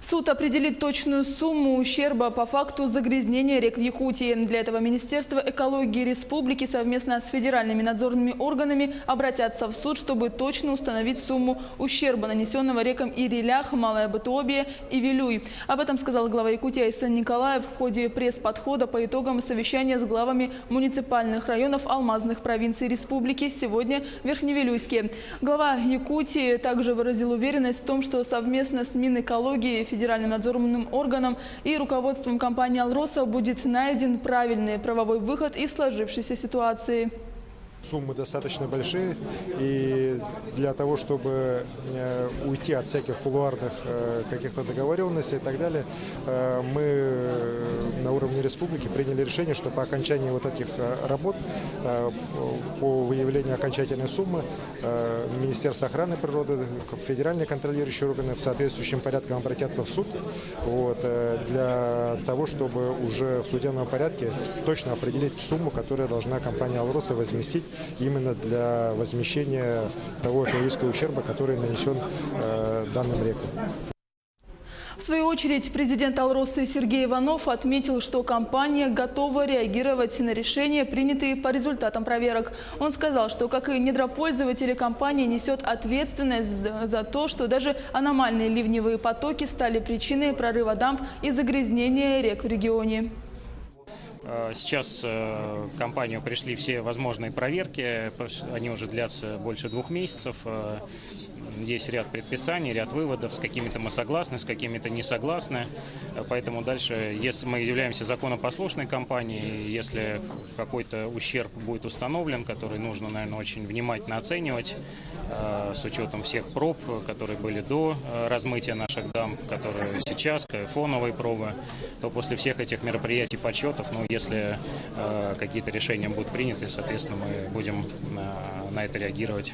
Суд определит точную сумму ущерба по факту загрязнения рек в Якутии. Для этого Министерство экологии республики совместно с федеральными надзорными органами обратятся в суд, чтобы точно установить сумму ущерба, нанесенного рекам Ирилях, Малая Бытуобия и Вилюй. Об этом сказал глава Якутии Айсен Николаев в ходе пресс-подхода по итогам совещания с главами муниципальных районов алмазных провинций республики сегодня в Верхневилюйске. Глава Якутии также выразил уверенность в том, что совместно с Минэкологией, федеральным надзорным органом и руководством компании «Алроса» будет найден правильный правовой выход из сложившейся ситуации. Суммы достаточно большие, и для того, чтобы уйти от всяких кулуарных каких-то договоренностей и так далее, мы на уровне республики приняли решение, что по окончании вот этих работ, по выявлению окончательной суммы, Министерство охраны природы, федеральные контролирующие органы в соответствующем порядке обратятся в суд, для того, чтобы уже в судебном порядке точно определить сумму, которую должна компания «Алроса» возместить именно для возмещения того экологического ущерба, который нанесен данным рекам. В свою очередь, президент «Алросы» Сергей Иванов отметил, что компания готова реагировать на решения, принятые по результатам проверок. Он сказал, что, как и недропользователи, компания несет ответственность за то, что даже аномальные ливневые потоки стали причиной прорыва дамб и загрязнения рек в регионе. Сейчас в компанию пришли все возможные проверки, они уже длятся больше 2 месяцев. Есть ряд предписаний, ряд выводов, с какими-то мы согласны, с какими-то не согласны. Поэтому дальше, если мы являемся законопослушной компанией, если какой-то ущерб будет установлен, который нужно, наверное, очень внимательно оценивать, с учетом всех проб, которые были до размытия наших дамб, которые сейчас, фоновые пробы, то после всех этих мероприятий, подсчетов, если какие-то решения будут приняты, соответственно, мы будем на это реагировать.